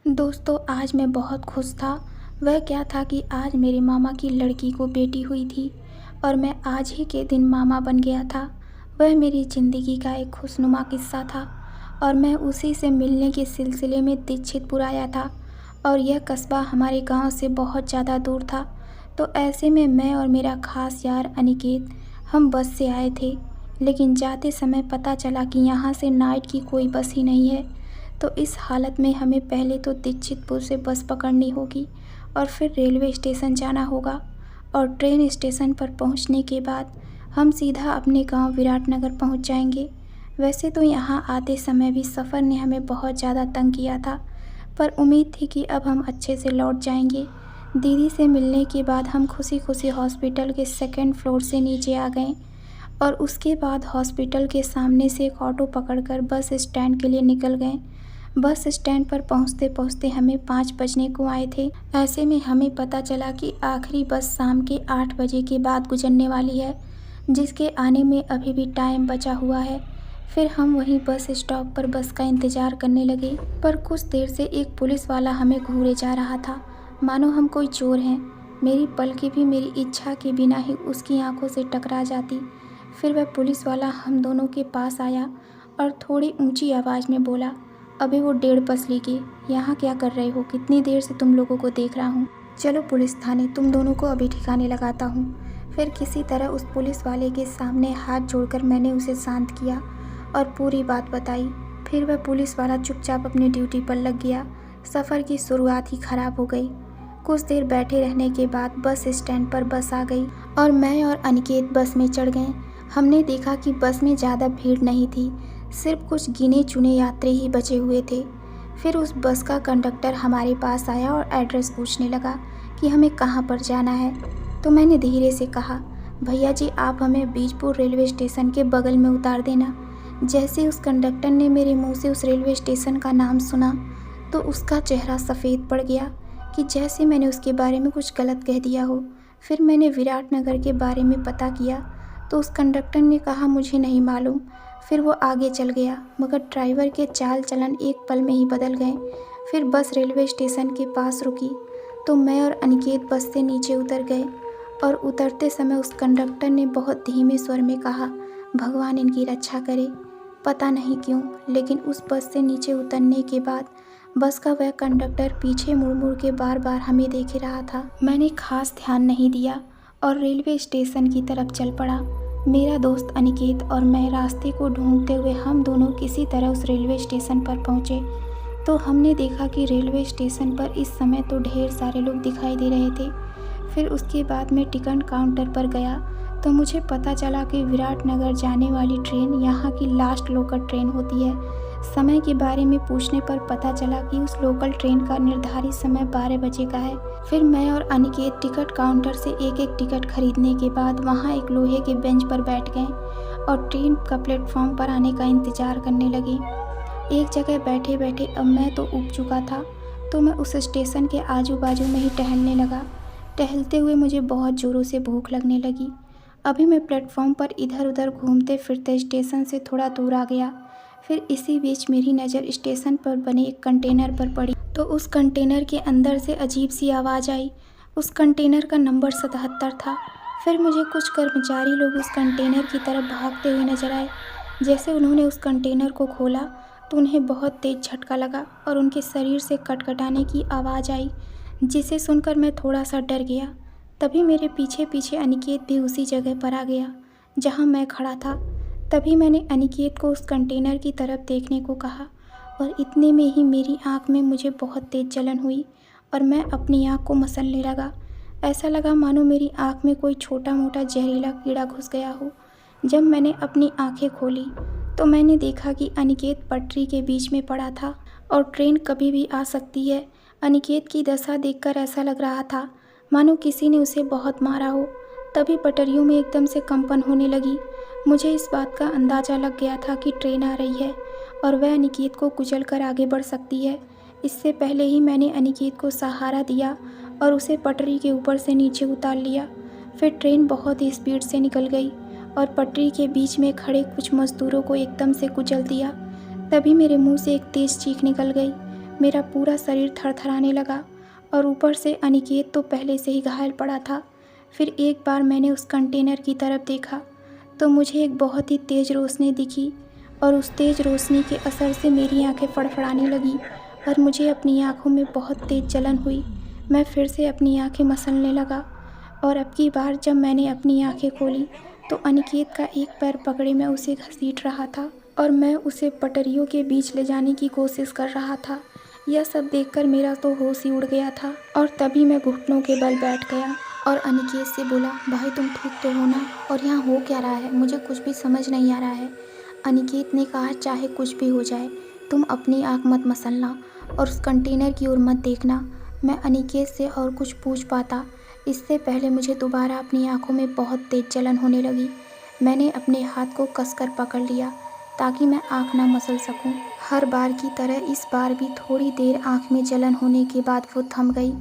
दोस्तों, आज मैं बहुत खुश था। वह क्या था कि आज मेरे मामा की लड़की को बेटी हुई थी और मैं आज ही के दिन मामा बन गया था। वह मेरी ज़िंदगी का एक खुशनुमा किस्सा था और मैं उसी से मिलने के सिलसिले में दीक्षितपुर आया था और यह कस्बा हमारे गांव से बहुत ज़्यादा दूर था। तो ऐसे में मैं और मेरा ख़ास यार अनिकेत हम बस से आए थे, लेकिन जाते समय पता चला कि यहाँ से नाइट की कोई बस ही नहीं है। तो इस हालत में हमें पहले तो दीक्षितपुर से बस पकड़नी होगी और फिर रेलवे स्टेशन जाना होगा और ट्रेन स्टेशन पर पहुंचने के बाद हम सीधा अपने गांव विराटनगर पहुंच जाएंगे। वैसे तो यहाँ आते समय भी सफ़र ने हमें बहुत ज़्यादा तंग किया था, पर उम्मीद थी कि अब हम अच्छे से लौट जाएंगे। दीदी से मिलने के बाद हम खुशी खुशी हॉस्पिटल के सेकंड फ्लोर से नीचे आ गए और उसके बाद हॉस्पिटल के सामने से एक ऑटो पकड़कर बस स्टैंड के लिए निकल गए। बस स्टैंड पर पहुंचते पहुंचते हमें 5 बजने को आए थे। ऐसे में हमें पता चला कि आखिरी बस शाम के 8 बजे के बाद गुजरने वाली है, जिसके आने में अभी भी टाइम बचा हुआ है। फिर हम वहीं बस स्टॉप पर बस का इंतज़ार करने लगे, पर कुछ देर से एक पुलिस वाला हमें घूरे जा रहा था, मानो हम कोई चोर हैं। मेरी पलकें भी मेरी इच्छा के बिना ही उसकी आंखों से टकरा जाती। फिर वह पुलिस वाला हम दोनों के पास आया और थोड़ी ऊंची आवाज़ में बोला, अबे वो 1.5 पसली के, यहाँ क्या कर रहे हो? कितनी देर से तुम लोगों को देख रहा हूँ। चलो पुलिस थाने, तुम दोनों को अभी ठिकाने लगाता हूँ। फिर किसी तरह उस पुलिस वाले के सामने हाथ जोड़कर मैंने उसे शांत किया और पूरी बात बताई। फिर वह पुलिस वाला चुपचाप अपनी ड्यूटी पर लग गया। सफ़र की शुरुआत ही ख़राब हो गई। कुछ देर बैठे रहने के बाद बस स्टैंड पर बस आ गई और मैं और अनिकेत बस में चढ़ गए। हमने देखा कि बस में ज़्यादा भीड़ नहीं थी, सिर्फ कुछ गिने चुने यात्री ही बचे हुए थे। फिर उस बस का कंडक्टर हमारे पास आया और एड्रेस पूछने लगा कि हमें कहाँ पर जाना है। तो मैंने धीरे से कहा, भैया जी आप हमें बीजपुर रेलवे स्टेशन के बगल में उतार देना। जैसे उस कंडक्टर ने मेरे मुंह से उस रेलवे स्टेशन का नाम सुना तो उसका चेहरा सफ़ेद पड़ गया कि जैसे मैंने उसके बारे में कुछ गलत कह दिया हो। फिर मैंने विराटनगर के बारे में पता किया तो उस कंडक्टर ने कहा मुझे नहीं मालूम। फिर वो आगे चल गया, मगर ड्राइवर के चाल चलन एक पल में ही बदल गए। फिर बस रेलवे स्टेशन के पास रुकी तो मैं और अनिकेत बस से नीचे उतर गए और उतरते समय उस कंडक्टर ने बहुत धीमे स्वर में कहा, भगवान इनकी रक्षा करे। पता नहीं क्यों, लेकिन उस बस से नीचे उतरने के बाद बस का वह कंडक्टर पीछे मुड़ मुड़ के बार बार हमें देख रहा था। मैंने खास ध्यान नहीं दिया और रेलवे स्टेशन की तरफ चल पड़ा। मेरा दोस्त अनिकेत और मैं रास्ते को ढूंढते हुए हम दोनों किसी तरह उस रेलवे स्टेशन पर पहुंचे। तो हमने देखा कि रेलवे स्टेशन पर इस समय तो ढेर सारे लोग दिखाई दे रहे थे। फिर उसके बाद मैं टिकट काउंटर पर गया तो मुझे पता चला कि विराटनगर जाने वाली ट्रेन यहाँ की लास्ट लोकल ट्रेन होती है। समय के बारे में पूछने पर पता चला कि उस लोकल ट्रेन का निर्धारित समय 12 बजे का है। फिर मैं और अनिकेत टिकट काउंटर से एक एक टिकट खरीदने के बाद वहाँ एक लोहे के बेंच पर बैठ गए और ट्रेन का प्लेटफॉर्म पर आने का इंतज़ार करने लगे। एक जगह बैठे बैठे अब मैं तो ऊब चुका था, तो मैं उस स्टेशन के आजू बाजू में ही टहलने लगा। टहलते हुए मुझे बहुत ज़ोरों से भूख लगने लगी। अभी मैं प्लेटफॉर्म पर इधर उधर घूमते फिरते स्टेशन से थोड़ा दूर आ गया। फिर इसी बीच मेरी नज़र स्टेशन पर बने एक कंटेनर पर पड़ी तो उस कंटेनर के अंदर से अजीब सी आवाज़ आई। उस कंटेनर का नंबर 77 था। फिर मुझे कुछ कर्मचारी लोग उस कंटेनर की तरफ भागते हुए नजर आए। जैसे उन्होंने उस कंटेनर को खोला तो उन्हें बहुत तेज़ झटका लगा और उनके शरीर से कटकटाने की आवाज़ आई, जिसे सुनकर मैं थोड़ा सा डर गया। तभी मेरे पीछे पीछे अनिकेत भी उसी जगह पर आ गया जहाँ मैं खड़ा था। तभी मैंने अनिकेत को उस कंटेनर की तरफ देखने को कहा और इतने में ही मेरी आँख में मुझे बहुत तेज़ जलन हुई और मैं अपनी आँख को मसलने लगा। ऐसा लगा मानो मेरी आँख में कोई छोटा मोटा जहरीला कीड़ा घुस गया हो। जब मैंने अपनी आँखें खोली तो मैंने देखा कि अनिकेत पटरी के बीच में पड़ा था और ट्रेन कभी भी आ सकती है। अनिकेत की दशा देखकर ऐसा लग रहा था मानो किसी ने उसे बहुत मारा हो। तभी पटरियों में एकदम से कंपन होने लगी। मुझे इस बात का अंदाज़ा लग गया था कि ट्रेन आ रही है और वह अनिकेत को कुचल कर आगे बढ़ सकती है। इससे पहले ही मैंने अनिकेत को सहारा दिया और उसे पटरी के ऊपर से नीचे उतार लिया। फिर ट्रेन बहुत ही स्पीड से निकल गई और पटरी के बीच में खड़े कुछ मजदूरों को एकदम से कुचल दिया। तभी मेरे मुंह से एक तेज़ चीख निकल गई। मेरा पूरा शरीर थरथराने लगा और ऊपर से अनिकेत तो पहले से ही घायल पड़ा था। फिर एक बार मैंने उस कंटेनर की तरफ देखा तो मुझे एक बहुत ही तेज़ रोशनी दिखी और उस तेज़ रोशनी के असर से मेरी आंखें फड़फड़ाने लगी और मुझे अपनी आंखों में बहुत तेज़ जलन हुई। मैं फिर से अपनी आंखें मसलने लगा और अब की बार जब मैंने अपनी आंखें खोली तो अनिकेत का एक पैर पकड़े मैं उसे घसीट रहा था और मैं उसे पटरियों के बीच ले जाने की कोशिश कर रहा था। यह सब देखकर मेरा तो होश ही उड़ गया था और तभी मैं घुटनों के बल बैठ गया और अनिकेत से बोला, भाई तुम ठीक तो हो ना? और यहाँ हो क्या रहा है? मुझे कुछ भी समझ नहीं आ रहा है। अनिकेत ने कहा, चाहे कुछ भी हो जाए तुम अपनी आँख मत मसलना और उस कंटेनर की ओर मत देखना। मैं अनिकेत से और कुछ पूछ पाता इससे पहले मुझे दोबारा अपनी आंखों में बहुत तेज जलन होने लगी। मैंने अपने हाथ को कसकर पकड़ लिया ताकि मैं आँख ना मसल सकूं। हर बार की तरह इस बार भी थोड़ी देर आँख में जलन होने के बाद वो थम गई।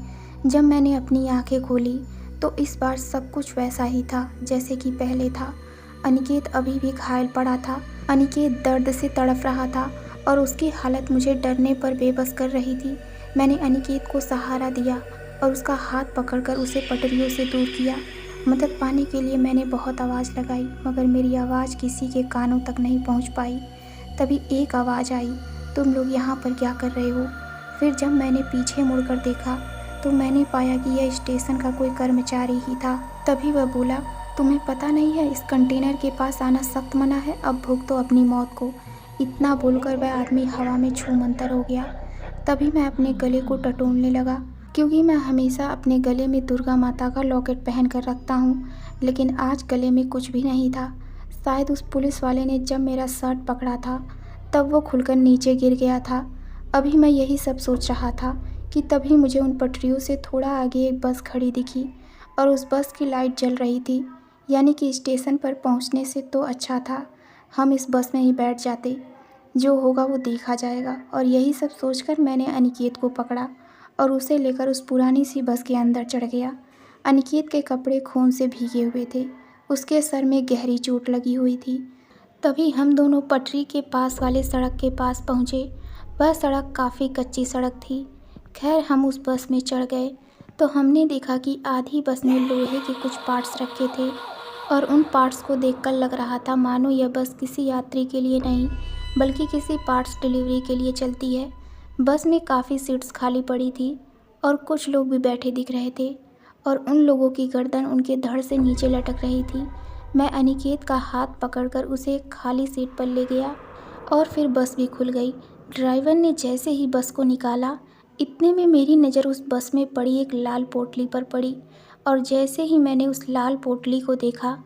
जब मैंने अपनी आँखें खोली तो इस बार सब कुछ वैसा ही था जैसे कि पहले था। अनिकेत अभी भी घायल पड़ा था। अनिकेत दर्द से तड़प रहा था और उसकी हालत मुझे डरने पर बेबस कर रही थी। मैंने अनिकेत को सहारा दिया और उसका हाथ पकड़कर उसे पटरियों से दूर किया। मदद पाने के लिए मैंने बहुत आवाज़ लगाई मगर मेरी आवाज़ किसी के कानों तक नहीं पहुंच पाई। तभी एक आवाज़ आई, तुम लोग यहाँ पर क्या कर रहे हो? फिर जब मैंने पीछे मुड़कर देखा तो मैंने पाया कि यह स्टेशन का कोई कर्मचारी ही था। तभी वह बोला, तुम्हें पता नहीं है इस कंटेनर के पास आना सख्त मना है, अब भुगतो तो अपनी मौत को। इतना बोलकर वह आदमी हवा में छूमंतर हो गया। तभी मैं अपने गले को टटोलने लगा क्योंकि मैं हमेशा अपने गले में दुर्गा माता का लॉकेट पहन कर रखता हूँ, लेकिन आज गले में कुछ भी नहीं था। शायद उस पुलिस वाले ने जब मेरा शर्ट पकड़ा था तब वो खुलकर नीचे गिर गया था। अभी मैं यही सब सोच रहा था कि तभी मुझे उन पटरियों से थोड़ा आगे एक बस खड़ी दिखी और उस बस की लाइट जल रही थी। यानी कि स्टेशन पर पहुंचने से तो अच्छा था हम इस बस में ही बैठ जाते, जो होगा वो देखा जाएगा। और यही सब सोचकर मैंने अनिकेत को पकड़ा और उसे लेकर उस पुरानी सी बस के अंदर चढ़ गया। अनिकेत के कपड़े खून से भीगे हुए थे, उसके सर में गहरी चोट लगी हुई थी। तभी हम दोनों पटरी के पास वाले सड़क के पास पहुँचे। वह सड़क काफ़ी कच्ची सड़क थी। खैर हम उस बस में चढ़ गए तो हमने देखा कि आधी बस में लोहे के कुछ पार्ट्स रखे थे और उन पार्ट्स को देखकर लग रहा था मानो यह बस किसी यात्री के लिए नहीं बल्कि किसी पार्ट्स डिलीवरी के लिए चलती है। बस में काफ़ी सीट्स खाली पड़ी थी और कुछ लोग भी बैठे दिख रहे थे और उन लोगों की गर्दन उनके धड़ से नीचे लटक रही थी। मैं अनिकेत का हाथ पकड़कर उसे एक खाली सीट पर ले गया और फिर बस भी खुल गई। ड्राइवर ने जैसे ही बस को निकाला इतने में मेरी नज़र उस बस में पड़ी एक लाल पोटली पर पड़ी और जैसे ही मैंने उस लाल पोटली को देखा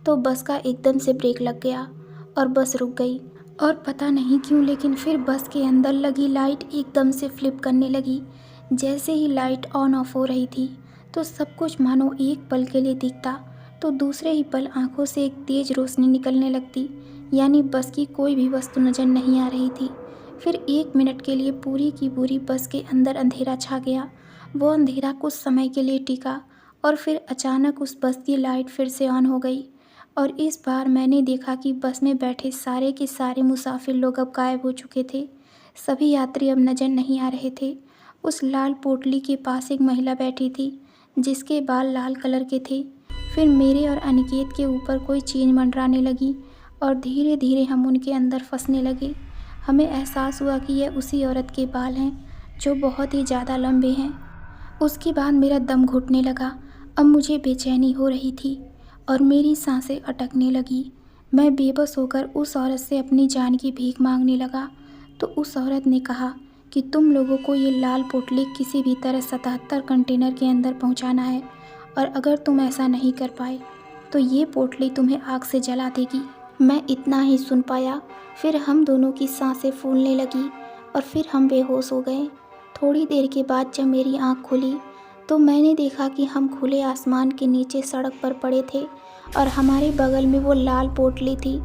तो बस का एकदम से ब्रेक लग गया और बस रुक गई। और पता नहीं क्यों लेकिन फिर बस के अंदर लगी लाइट एकदम से फ्लिप करने लगी। जैसे ही लाइट ऑन ऑफ हो रही थी तो सब कुछ मानो एक पल के लिए दिखता तो दूसरे ही पल आंखों से एक तेज़ रोशनी निकलने लगती, यानी बस की कोई भी वस्तु नज़र नहीं आ रही थी। फिर 1 मिनट के लिए पूरी की पूरी बस के अंदर अंधेरा छा गया। वो अंधेरा कुछ समय के लिए टिका और फिर अचानक उस बस की लाइट फिर से ऑन हो गई और इस बार मैंने देखा कि बस में बैठे सारे के सारे मुसाफिर लोग अब गायब हो चुके थे। सभी यात्री अब नज़र नहीं आ रहे थे। उस लाल पोटली के पास एक महिला बैठी थी जिसके बाल लाल कलर के थे। फिर मेरे और अनिकेत के ऊपर कोई चीज़ मंडराने लगी और धीरे धीरे हम उनके अंदर फंसने लगे। हमें एहसास हुआ कि यह उसी औरत के बाल हैं जो बहुत ही ज़्यादा लंबे हैं। उसके बाद मेरा दम घुटने लगा। अब मुझे बेचैनी हो रही थी और मेरी सांसें अटकने लगी। मैं बेबस होकर उस औरत से अपनी जान की भीख मांगने लगा तो उस औरत ने कहा कि तुम लोगों को ये लाल पोटली किसी भी तरह 77 कंटेनर के अंदर पहुंचाना है और अगर तुम ऐसा नहीं कर पाए तो ये पोटली तुम्हें आग से जला देगी। मैं इतना ही सुन पाया। फिर हम दोनों की सांसें फूलने लगी और फिर हम बेहोश हो गए। थोड़ी देर के बाद जब मेरी आँख खुली तो मैंने देखा कि हम खुले आसमान के नीचे सड़क पर पड़े थे और हमारे बगल में वो लाल पोटली थी।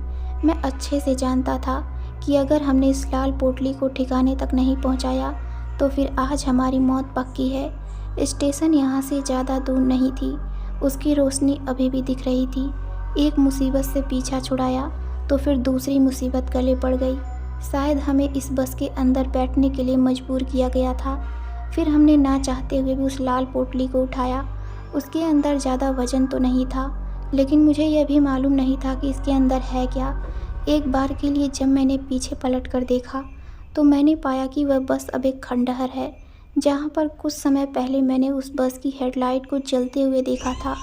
मैं अच्छे से जानता था कि अगर हमने इस लाल पोटली को ठिकाने तक नहीं पहुंचाया तो फिर आज हमारी मौत पक्की है। स्टेशन यहाँ से ज़्यादा दूर नहीं थी, उसकी रोशनी अभी भी दिख रही थी। एक मुसीबत से पीछा छुड़ाया तो फिर दूसरी मुसीबत गले पड़ गई शायद हमें इस बस के अंदर बैठने के लिए मजबूर किया गया था। फिर हमने ना चाहते हुए भी उस लाल पोटली को उठाया। उसके अंदर ज़्यादा वज़न तो नहीं था, लेकिन मुझे यह भी मालूम नहीं था कि इसके अंदर है क्या। एक बार के लिए जब मैंने पीछे पलट कर देखा तो मैंने पाया कि वह बस अब एक खंडहर है, जहाँ पर कुछ समय पहले मैंने उस बस की हेडलाइट को जलते हुए देखा था।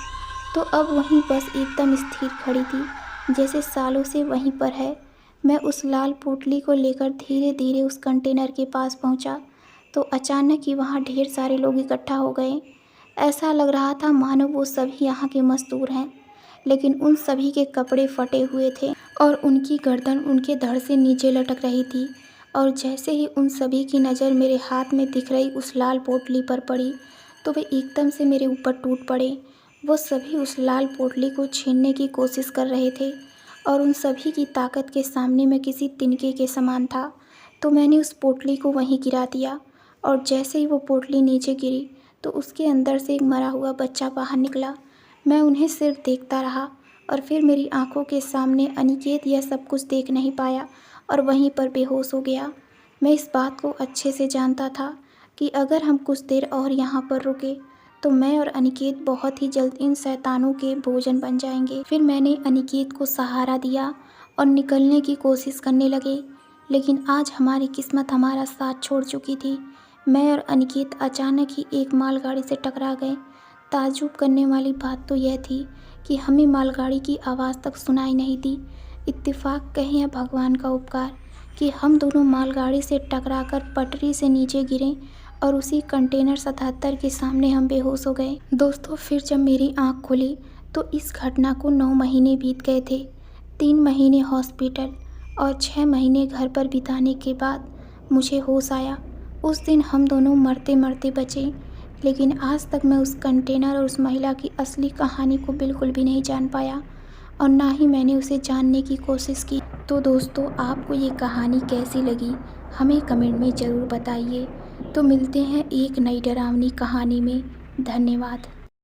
तो अब वहीं बस एकदम स्थिर खड़ी थी, जैसे सालों से वहीं पर है। मैं उस लाल पोटली को लेकर धीरे धीरे उस कंटेनर के पास पहुंचा तो अचानक ही वहां ढेर सारे लोग इकट्ठा हो गए। ऐसा लग रहा था मानो वो सभी यहाँ के मज़दूर हैं, लेकिन उन सभी के कपड़े फटे हुए थे और उनकी गर्दन उनके धड़ से नीचे लटक रही थी। और जैसे ही उन सभी की नज़र मेरे हाथ में दिख रही उस लाल पोटली पर पड़ी तो वे एकदम से मेरे ऊपर टूट पड़े। वो सभी उस लाल पोटली को छीनने की कोशिश कर रहे थे और उन सभी की ताकत के सामने मैं किसी तिनके के समान था। तो मैंने उस पोटली को वहीं गिरा दिया और जैसे ही वो पोटली नीचे गिरी तो उसके अंदर से एक मरा हुआ बच्चा बाहर निकला। मैं उन्हें सिर्फ देखता रहा और फिर मेरी आंखों के सामने अनिकेत यह सब कुछ देख नहीं पाया और वहीं पर बेहोश हो गया। मैं इस बात को अच्छे से जानता था कि अगर हम कुछ देर और यहाँ पर रुके तो मैं और अनिकेत बहुत ही जल्द इन शैतानों के भोजन बन जाएंगे। फिर मैंने अनिकेत को सहारा दिया और निकलने की कोशिश करने लगे, लेकिन आज हमारी किस्मत हमारा साथ छोड़ चुकी थी। मैं और अनिकेत अचानक ही एक मालगाड़ी से टकरा गए। ताज्जुब करने वाली बात तो यह थी कि हमें मालगाड़ी की आवाज़ तक सुनाई नहीं दी। इत्तेफाक कहें या भगवान का उपकार कि हम दोनों मालगाड़ी से टकराकर पटरी से नीचे गिरे और उसी कंटेनर 77 के सामने हम बेहोश हो गए। दोस्तों, फिर जब मेरी आँख खुली तो इस घटना को 9 महीने बीत गए थे। 3 महीने हॉस्पिटल और 6 महीने घर पर बिताने के बाद मुझे होश आया। उस दिन हम दोनों मरते मरते बचे, लेकिन आज तक मैं उस कंटेनर और उस महिला की असली कहानी को बिल्कुल भी नहीं जान पाया और ना ही मैंने उसे जानने की कोशिश की। तो दोस्तों, आपको ये कहानी कैसी लगी हमें कमेंट में ज़रूर बताइए। तो मिलते हैं एक नई डरावनी कहानी में। धन्यवाद।